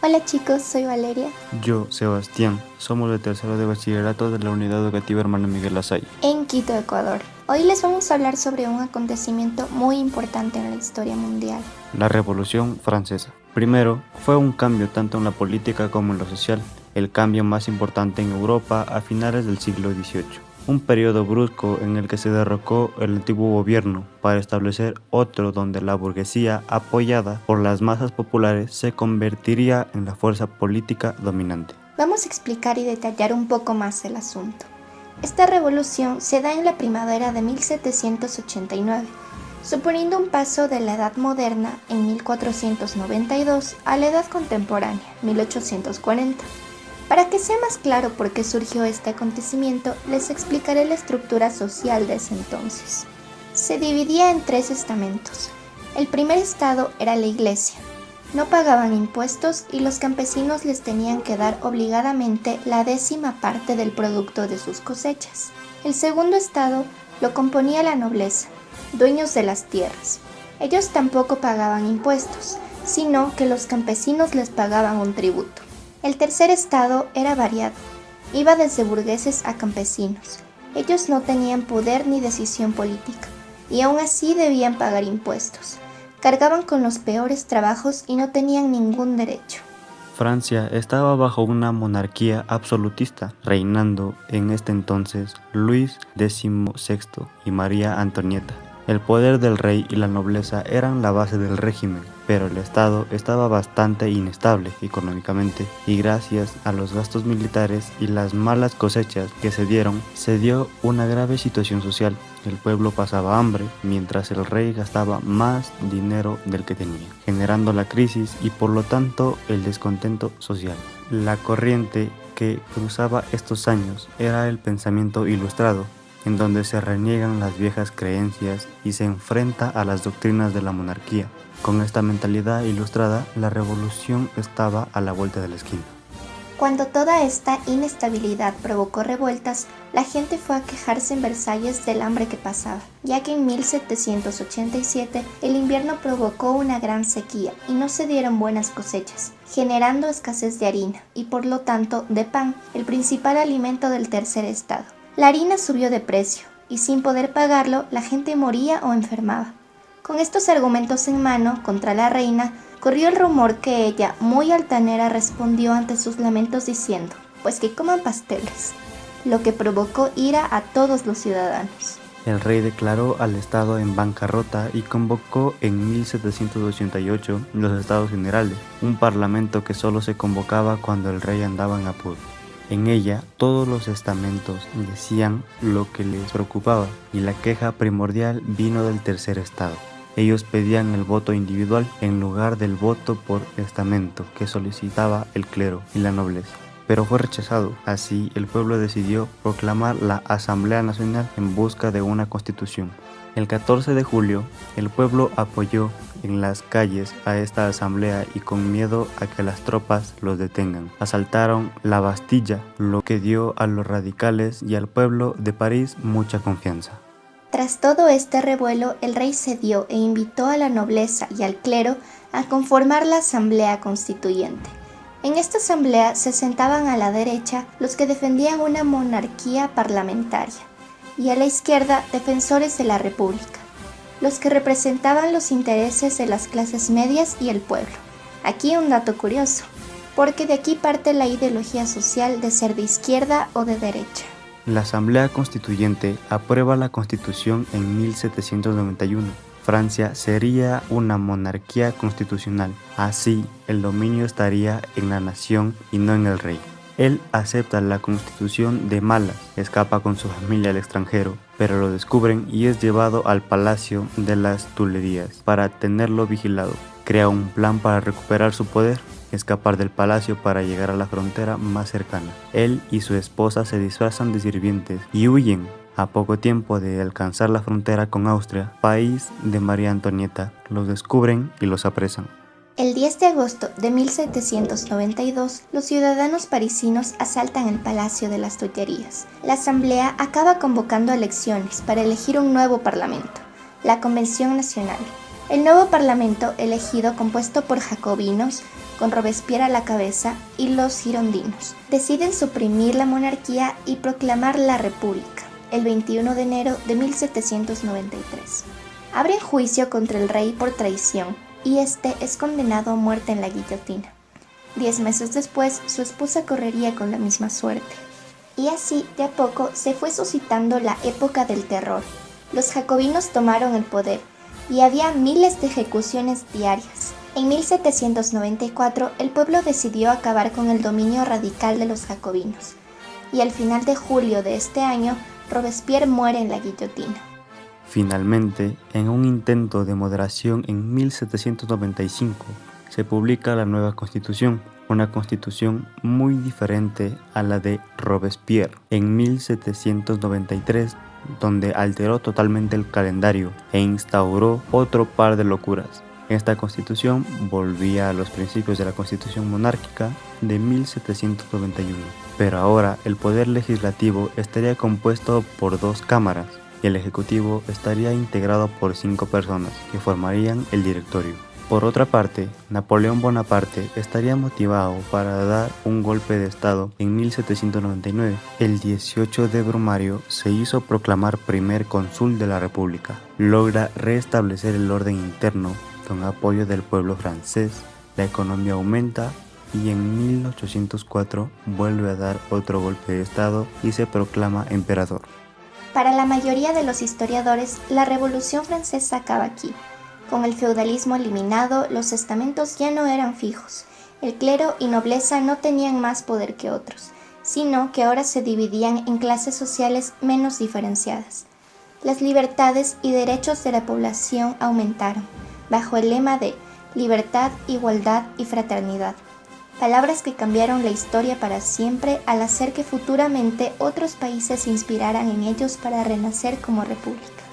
Hola chicos, soy Valeria. Yo, Sebastián, somos de tercero de bachillerato de la Unidad Educativa Hermano Miguel Lasalle. En Quito, Ecuador. Hoy les vamos a hablar sobre un acontecimiento muy importante en la historia mundial. La Revolución Francesa. Primero, fue un cambio tanto en la política como en lo social, el cambio más importante en Europa a finales del siglo XVIII. Un periodo brusco en el que se derrocó el antiguo gobierno para establecer otro donde la burguesía, apoyada por las masas populares, se convertiría en la fuerza política dominante. Vamos a explicar y detallar un poco más el asunto. Esta revolución se da en la primavera de 1789, suponiendo un paso de la Edad Moderna en 1492 a la Edad Contemporánea, 1840. Para que sea más claro por qué surgió este acontecimiento, les explicaré la estructura social de ese entonces. Se dividía en 3 estamentos. El primer estado era la iglesia. No pagaban impuestos y los campesinos les tenían que dar obligadamente la 10ª parte del producto de sus cosechas. El segundo estado lo componía la nobleza, dueños de las tierras. Ellos tampoco pagaban impuestos, sino que los campesinos les pagaban un tributo. El tercer estado era variado, iba desde burgueses a campesinos. Ellos no tenían poder ni decisión política, y aún así debían pagar impuestos. Cargaban con los peores trabajos y no tenían ningún derecho. Francia estaba bajo una monarquía absolutista, reinando en este entonces Luis XVI y María Antonieta. El poder del rey y la nobleza eran la base del régimen, pero el Estado estaba bastante inestable económicamente y gracias a los gastos militares y las malas cosechas que se dio una grave situación social. El pueblo pasaba hambre mientras el rey gastaba más dinero del que tenía, generando la crisis y por lo tanto el descontento social. La corriente que cruzaba estos años era el pensamiento ilustrado, en donde se reniegan las viejas creencias y se enfrenta a las doctrinas de la monarquía. Con esta mentalidad ilustrada, la revolución estaba a la vuelta de la esquina. Cuando toda esta inestabilidad provocó revueltas, la gente fue a quejarse en Versalles del hambre que pasaba, ya que en 1787 el invierno provocó una gran sequía y no se dieron buenas cosechas, generando escasez de harina y por lo tanto de pan, el principal alimento del tercer estado. La harina subió de precio y sin poder pagarlo la gente moría o enfermaba. Con estos argumentos en mano contra la reina, corrió el rumor que ella, muy altanera, respondió ante sus lamentos diciendo, pues que coman pasteles, lo que provocó ira a todos los ciudadanos. El rey declaró al Estado en bancarrota y convocó en 1788 los Estados Generales, un parlamento que solo se convocaba cuando el rey andaba en apuro. En ella, todos los estamentos decían lo que les preocupaba y la queja primordial vino del tercer estado. Ellos pedían el voto individual en lugar del voto por estamento que solicitaba el clero y la nobleza. Pero fue rechazado. Así, el pueblo decidió proclamar la Asamblea Nacional en busca de una constitución. El 14 de julio, el pueblo apoyó en las calles a esta asamblea y con miedo a que las tropas los detengan, asaltaron la Bastilla, lo que dio a los radicales y al pueblo de París mucha confianza. Tras todo este revuelo, el rey cedió e invitó a la nobleza y al clero a conformar la Asamblea Constituyente. En esta asamblea se sentaban a la derecha los que defendían una monarquía parlamentaria y a la izquierda defensores de la república, los que representaban los intereses de las clases medias y el pueblo. Aquí un dato curioso, porque de aquí parte la ideología social de ser de izquierda o de derecha. La Asamblea Constituyente aprueba la Constitución en 1791. Francia sería una monarquía constitucional, así el dominio estaría en la nación y no en el rey. Él acepta la constitución de malas, escapa con su familia al extranjero, pero lo descubren y es llevado al Palacio de las Tuileries para tenerlo vigilado. Crea un plan para recuperar su poder, escapar del palacio para llegar a la frontera más cercana. Él y su esposa se disfrazan de sirvientes y huyen. A poco tiempo de alcanzar la frontera con Austria, país de María Antonieta, los descubren y los apresan. El 10 de agosto de 1792, los ciudadanos parisinos asaltan el Palacio de las Tuileries. La asamblea acaba convocando elecciones para elegir un nuevo parlamento, la Convención Nacional. El nuevo parlamento elegido, compuesto por jacobinos, con Robespierre a la cabeza, y los girondinos. Deciden suprimir la monarquía y proclamar la república, el 21 de enero de 1793. Abren juicio contra el rey por traición, y este es condenado a muerte en la guillotina. 10 meses después, su esposa correría con la misma suerte. Y así, de a poco, se fue suscitando la época del terror. Los jacobinos tomaron el poder, y había miles de ejecuciones diarias. En 1794, el pueblo decidió acabar con el dominio radical de los jacobinos, y al final de julio de este año, Robespierre muere en la guillotina. Finalmente, en un intento de moderación en 1795, se publica la nueva Constitución, una constitución muy diferente a la de Robespierre en 1793, donde alteró totalmente el calendario e instauró otro par de locuras. Esta constitución volvía a los principios de la constitución monárquica de 1791, pero ahora el poder legislativo estaría compuesto por 2 cámaras y el ejecutivo estaría integrado por 5 personas que formarían el directorio. Por otra parte, Napoleón Bonaparte estaría motivado para dar un golpe de estado en 1799. El 18 de Brumario se hizo proclamar primer cónsul de la República. Logra restablecer el orden interno con apoyo del pueblo francés. La economía aumenta y en 1804 vuelve a dar otro golpe de estado y se proclama emperador. Para la mayoría de los historiadores, la Revolución Francesa acaba aquí. Con el feudalismo eliminado, los estamentos ya no eran fijos. El clero y nobleza no tenían más poder que otros, sino que ahora se dividían en clases sociales menos diferenciadas. Las libertades y derechos de la población aumentaron, bajo el lema de libertad, igualdad y fraternidad. Palabras que cambiaron la historia para siempre al hacer que futuramente otros países se inspiraran en ellos para renacer como república.